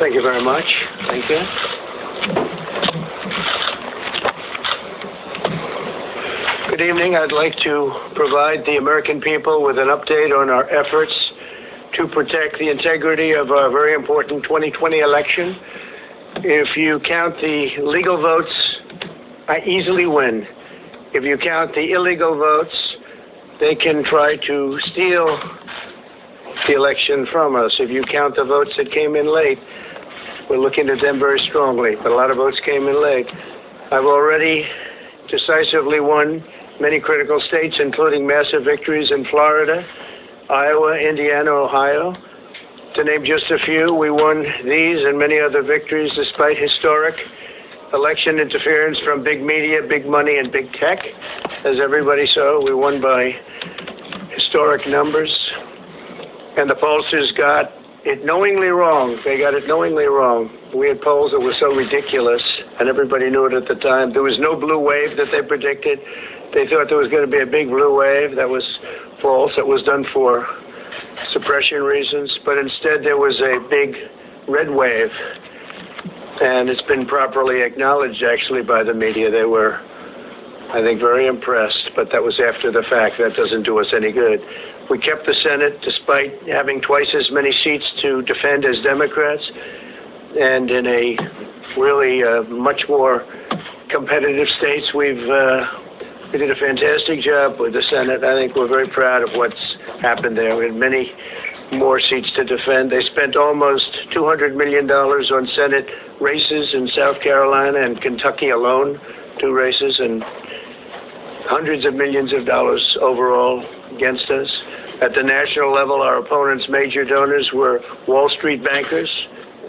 Thank you very much. Thank you. Good evening. I'd like to provide the American people with an update on our efforts to protect the integrity of our very important 2020 election. If you count the legal votes, I easily win. If you count the illegal votes, they can try to steal the election from us. If you count the votes that came in late, we're looking at them very strongly, but a lot of votes came in late. I've already decisively won many critical states, including massive victories in Florida, Iowa, Indiana, Ohio. To name just a few, we won these and many other victories despite historic election interference from big media, big money, and big tech. As everybody saw, we won by historic numbers. And the pollsters got it knowingly wrong. They got it knowingly wrong. We had polls that were so ridiculous, and everybody knew it at the time. There was no blue wave that they predicted. They thought there was going to be a big blue wave. That was false. It was done for suppression reasons, but instead there was a big red wave, and it's been properly acknowledged actually by the media. They were, I think, very impressed, but that was after the fact. That doesn't do us any good. We kept the Senate despite having twice as many seats to defend as Democrats, and in a really much more competitive states, we did a fantastic job with the Senate. I think we're very proud of what's happened there. We had many more seats to defend. They spent almost $200 million on Senate races in South Carolina and Kentucky alone, 2 races, and hundreds of millions of dollars overall against us. At the national level, our opponents' major donors were Wall Street bankers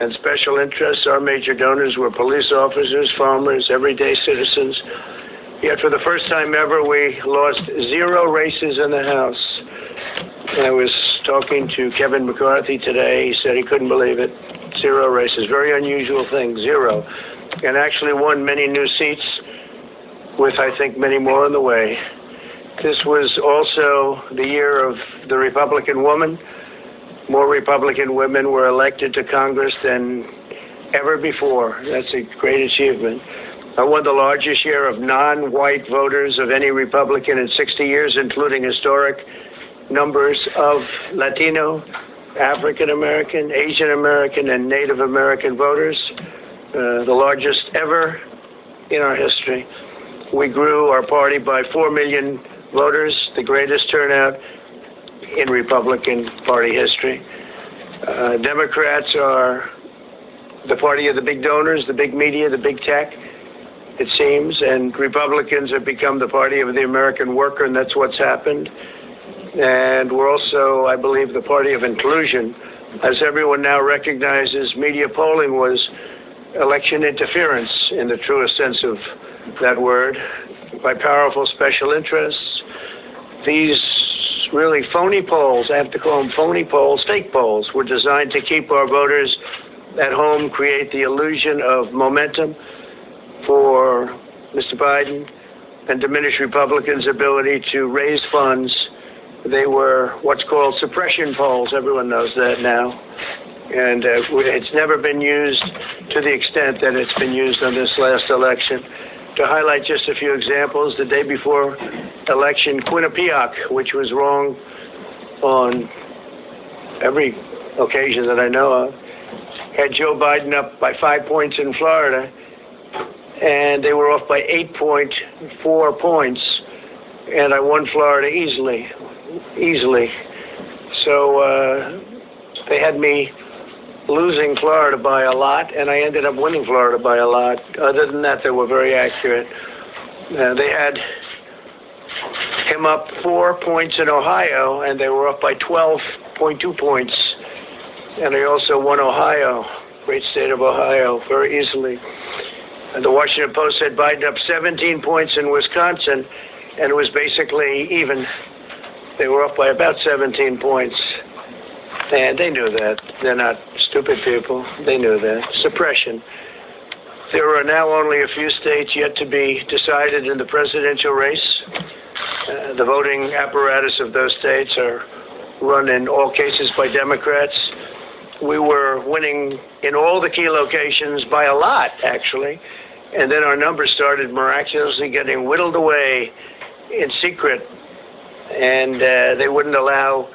and special interests. Our major donors were police officers, farmers, everyday citizens. Yet for the first time ever, we lost 0 races in the House. I was talking to Kevin McCarthy today. He said he couldn't believe it. 0 races. Very unusual thing, 0. And actually won many new seats with, I think, many more on the way. This was also the year of the Republican woman. More Republican women were elected to Congress than ever before. That's a great achievement. I won the largest share of non-white voters of any Republican in 60 years, including historic numbers of Latino, African American, Asian American, and Native American voters, the largest ever in our history. We grew our party by 4 million voters, the greatest turnout in Republican Party history. Democrats are the party of the big donors, the big media, the big tech, it seems, and Republicans have become the party of the American worker, and that's what's happened. And we're also, I believe, the party of inclusion. As everyone now recognizes, media polling was election interference in the truest sense of that word, by powerful special interests. These really phony polls, I have to call them phony polls, fake polls, were designed to keep our voters at home, create the illusion of momentum for Mr. Biden, and diminish Republicans' ability to raise funds. They were what's called suppression polls. Everyone knows that now. And it's never been used to the extent that it's been used on this last election. To highlight just a few examples, the day before election, Quinnipiac, which was wrong on every occasion that I know of, had Joe Biden up by 5 points in Florida, and they were off by 8.4 points, and I won Florida easily. So they had me losing Florida by a lot, and I ended up winning Florida by a lot. Other than that, they were very accurate. They had him up 4 points in Ohio, and they were up by 12.2 points. And I also won Ohio, great state of Ohio, very easily. And the Washington Post said Biden up 17 points in Wisconsin, and it was basically even. They were up by about 17 points. And they knew that. They're not stupid people. They knew that. Suppression. There are now only a few states yet to be decided in the presidential race. The voting apparatus of those states are run in all cases by Democrats. we were winning in all the key locations by a lot, actually. And then our numbers started miraculously getting whittled away in secret. And they wouldn't allow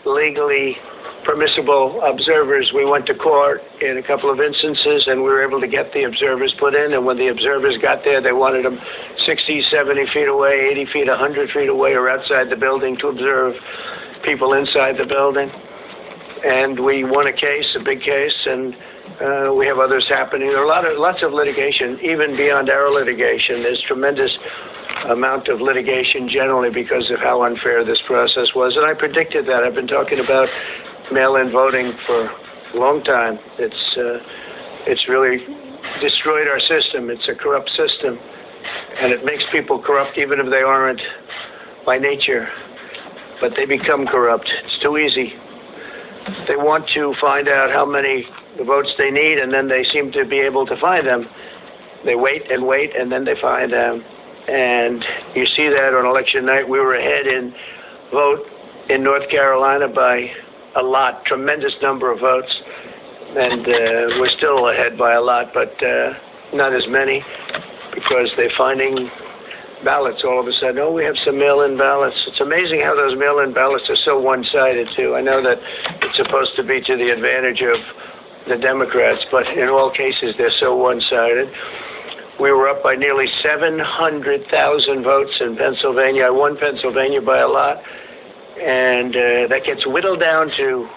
legally permissible observers. We went to court in a couple of instances, and we were able to get the observers put in. And when the observers got there, they wanted them 60, 70 feet away, 80 feet, 100 feet away, or outside the building to observe people inside the building. And we won a case, a big case, and we have others happening. There are lots of litigation, even beyond our litigation. There's tremendous amount of litigation generally because of how unfair this process was. And I predicted that. I've been talking about mail-in voting for a long time. It's really destroyed our system. It's a corrupt system, and it makes people corrupt even if they aren't by nature, but they become corrupt. It's too easy. They want to find out how many votes they need, and then they seem to be able to find them. They wait, and then they find them. And you see that on election night. We were ahead in vote in North Carolina by a lot, tremendous number of votes. And we're still ahead by a lot, but not as many, because they're finding ballots all of a sudden. Oh, we have some mail-in ballots. It's amazing how those mail-in ballots are so one-sided, too. I know that it's supposed to be to the advantage of the Democrats, but in all cases, they're so one-sided. We were up by nearly 700,000 votes in Pennsylvania. I won Pennsylvania by a lot, and that gets whittled down to,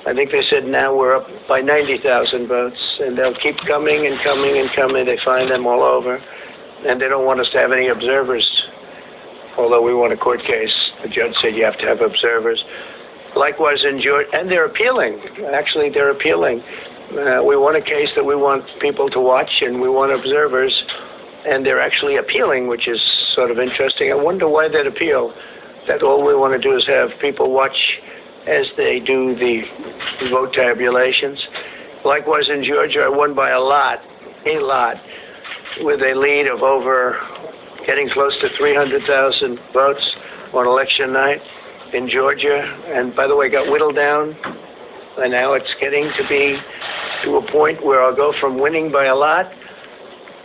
I think they said now we're up by 90,000 votes, and they'll keep coming and coming and coming. They find them all over, and they don't want us to have any observers, although we won a court case. The judge said you have to have observers. Likewise in Georgia, and they're appealing. Actually, they're appealing. We won a case that we want people to watch, and we want observers, and they're actually appealing, which is sort of interesting. I wonder why they'd appeal, that all we want to do is have people watch as they do the vote tabulations. Likewise in Georgia, I won by a lot, with a lead of over getting close to 300,000 votes on election night in Georgia. And by the way, got whittled down, and now it's getting to be to a point where I'll go from winning by a lot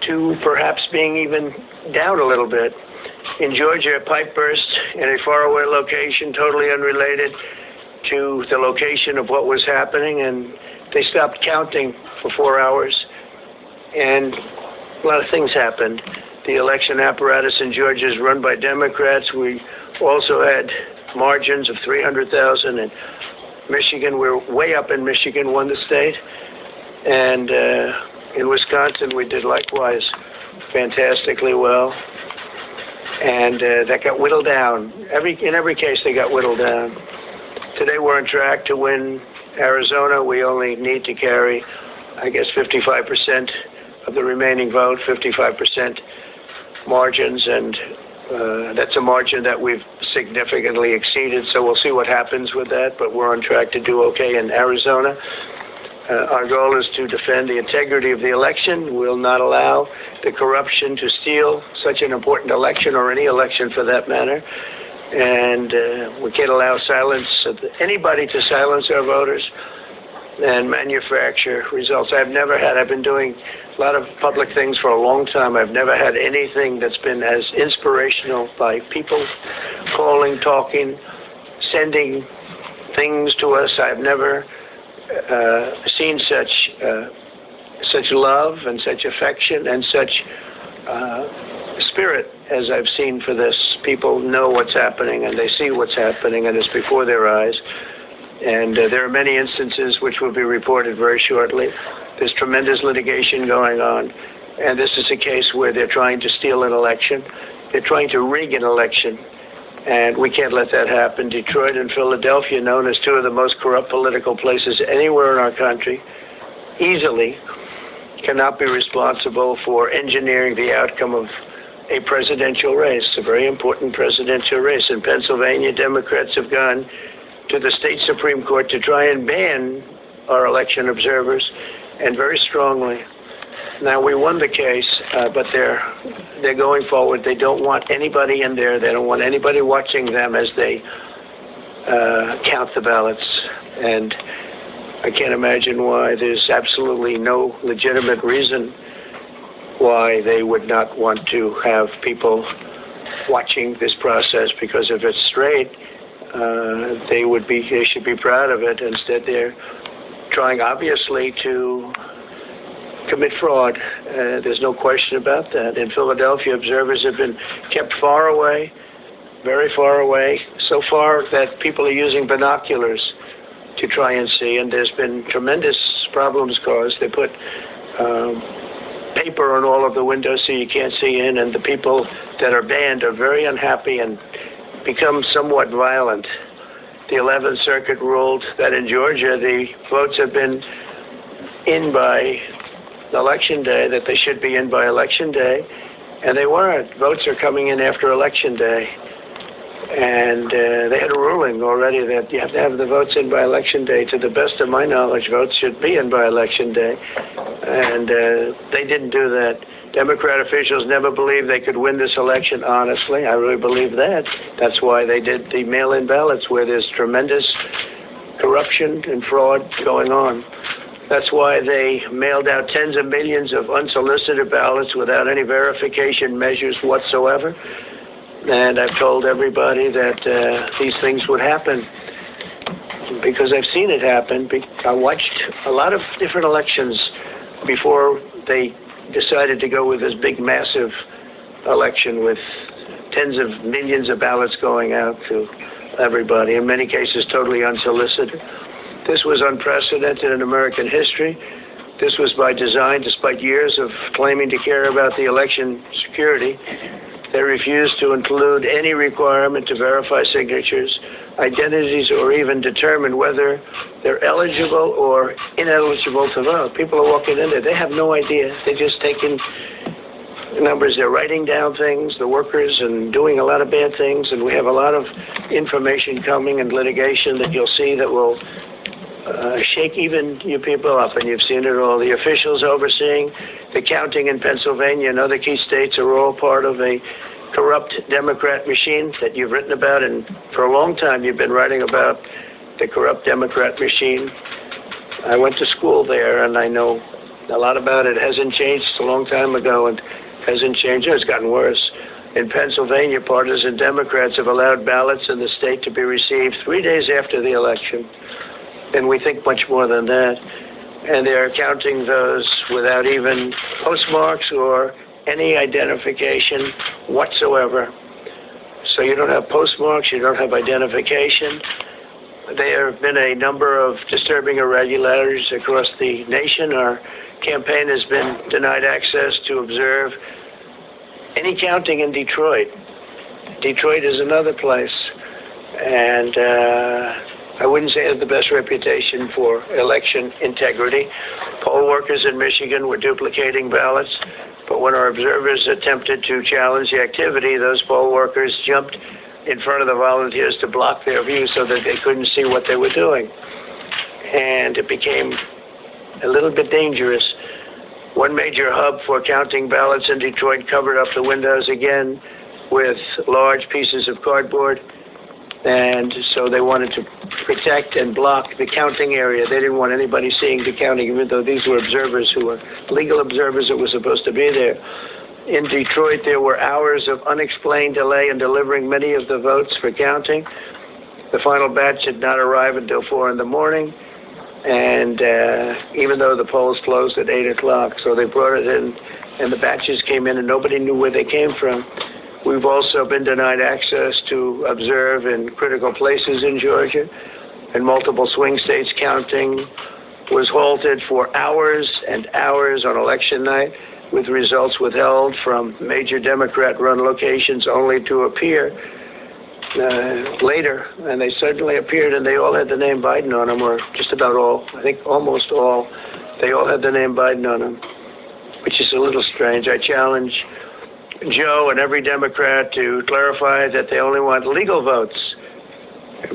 to perhaps being even down a little bit. In Georgia, a pipe burst in a faraway location, totally unrelated to the location of what was happening, and they stopped counting for 4 hours, and a lot of things happened. The election apparatus in Georgia is run by Democrats. We also had margins of 300,000 in Michigan. We're way up in Michigan, won the state. And in Wisconsin, we did likewise fantastically well. And that got whittled down. In every case, they got whittled down. Today, we're on track to win Arizona. We only need to carry, I guess, 55% of the remaining vote, 55% margins, and that's a margin that we've significantly exceeded, so we'll see what happens with that, but we're on track to do okay in Arizona. Our goal is to defend the integrity of the election. We'll not allow the corruption to steal such an important election, or any election for that matter, and we can't allow anybody to silence our voters and manufacture results. I've been doing a lot of public things for a long time. I've never had anything that's been as inspirational, by people calling, talking, sending things to us. I've never seen such love and such affection and such spirit as I've seen for this. People know what's happening, and they see what's happening, and it's before their eyes. And there are many instances which will be reported very shortly. There's tremendous litigation going on, and this is a case where they're trying to steal an election. They're trying to rig an election, and we can't let that happen. Detroit and Philadelphia, known as two of the most corrupt political places anywhere in our country, easily cannot be responsible for engineering the outcome of a presidential race, a very important presidential race. In Pennsylvania, Democrats have gone to the state Supreme Court to try and ban our election observers, and very strongly. Now, we won the case, but they're going forward. They don't want anybody in there. They don't want anybody watching them as they count the ballots. And I can't imagine why. There's absolutely no legitimate reason why they would not want to have people watching this process, because if it's straight, they should be proud of it. Instead, they're trying, obviously, to commit fraud. There's no question about that. In Philadelphia, observers have been kept far away, very far away, so far that people are using binoculars to try and see, and there's been tremendous problems caused. They put paper on all of the windows so you can't see in, and the people that are banned are very unhappy and become somewhat violent. The 11th Circuit ruled that in Georgia the votes have been in by Election Day, that they should be in by Election Day, and they weren't. Votes are coming in after Election Day. And they had a ruling already that you have to have the votes in by Election Day. To the best of my knowledge, votes should be in by Election Day. And they didn't do that. Democrat officials never believed they could win this election, honestly. I really believe that. That's why they did the mail-in ballots, where there's tremendous corruption and fraud going on. That's why they mailed out tens of millions of unsolicited ballots without any verification measures whatsoever. And I've told everybody that these things would happen because I've seen it happen. I watched a lot of different elections before they decided to go with this big, massive election with tens of millions of ballots going out to everybody, in many cases totally unsolicited. This was unprecedented in American history. This was by design, despite years of claiming to care about the election security. They refused to include any requirement to verify signatures, identities, or even determine whether they're eligible or ineligible to vote. People are walking in there. They have no idea. They're just taking numbers. They're writing down things, the workers, and doing a lot of bad things. And we have a lot of information coming and litigation that you'll see that will shake even you people up, and you've seen it all. The officials overseeing the counting in Pennsylvania and other key states are all part of a corrupt Democrat machine that you've written about, and for a long time you've been writing about the corrupt Democrat machine. I went to school there, and I know a lot about it. It hasn't changed. It's a long time ago, and hasn't changed. It's gotten worse. In Pennsylvania, partisan Democrats have allowed ballots in the state to be received 3 days after the election. And we think much more than that. And they're counting those without even postmarks or any identification whatsoever. So you don't have postmarks, you don't have identification. There have been a number of disturbing irregularities across the nation. Our campaign has been denied access to observe any counting in Detroit. Detroit is another place. And I wouldn't say it had the best reputation for election integrity. Poll workers in Michigan were duplicating ballots, but when our observers attempted to challenge the activity, those poll workers jumped in front of the volunteers to block their view so that they couldn't see what they were doing. And it became a little bit dangerous. One major hub for counting ballots in Detroit covered up the windows again with large pieces of cardboard. And so they wanted to protect and block the counting area. They didn't want anybody seeing the counting, even though these were observers who were legal observers that were supposed to be there. In Detroit, there were hours of unexplained delay in delivering many of the votes for counting. The final batch did not arrive until 4 in the morning, and even though the polls closed at 8 o'clock. So they brought it in, and the batches came in, and nobody knew where they came from. We've also been denied access to observe in critical places in Georgia. In multiple swing states, counting was halted for hours and hours on election night, with results withheld from major Democrat-run locations only to appear later. And they suddenly appeared, and they all had the name Biden on them, or just about all. I think almost all. They all had the name Biden on them, which is a little strange. I challenge Joe and every Democrat to clarify that they only want legal votes,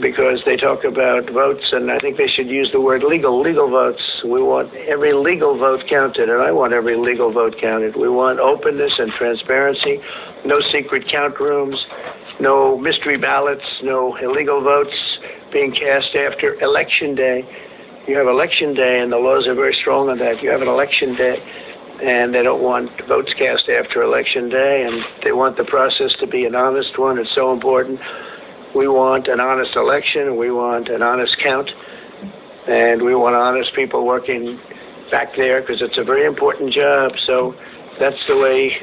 because they talk about votes, and I think they should use the word legal votes. We want every legal vote counted, and I want every legal vote counted. We want openness and transparency, no secret count rooms, no mystery ballots, no illegal votes being cast after Election Day. You have election day, and the laws are very strong on that. You have an election day, and they don't want votes cast after election day, and they want the process to be an honest one. It's so important. We want an honest election, and we want an honest count, and we want honest people working back there, because it's a very important job. So that's the way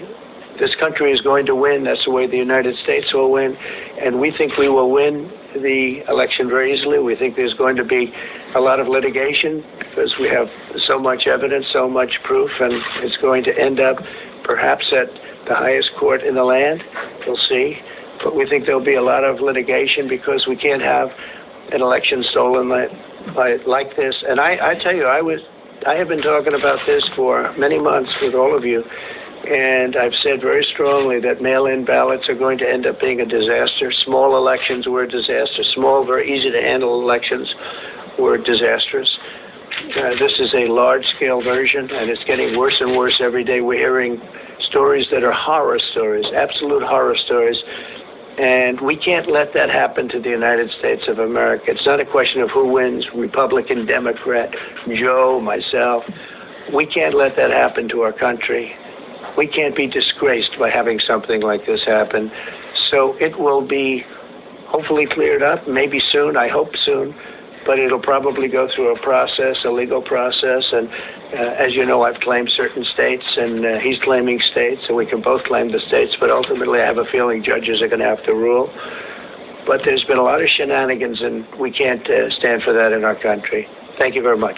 this country is going to win. That's the way the United States will win, and we think we will win the election very easily. We think there's going to be a lot of litigation because we have so much evidence, so much proof, and it's going to end up perhaps at the highest court in the land. We'll see. But we think there'll be a lot of litigation because we can't have an election stolen like this. And I tell you, I have been talking about this for many months with all of you, and I've said very strongly that mail-in ballots are going to end up being a disaster. Small elections were a disaster. Small, very easy-to-handle elections were disastrous. This is a large-scale version, and it's getting worse and worse every day. We're hearing stories that are horror stories, absolute horror stories, and we can't let that happen to the United States of America. It's not a question of who wins, Republican, Democrat, Joe, myself. We can't let that happen to our country. We can't be disgraced by having something like this happen. So it will be hopefully cleared up, maybe soon, I hope soon, but it'll probably go through a process, a legal process. And as you know, I've claimed certain states, and he's claiming states, and we can both claim the states, but ultimately I have a feeling judges are going to have to rule. But there's been a lot of shenanigans, and we can't stand for that in our country. Thank you very much.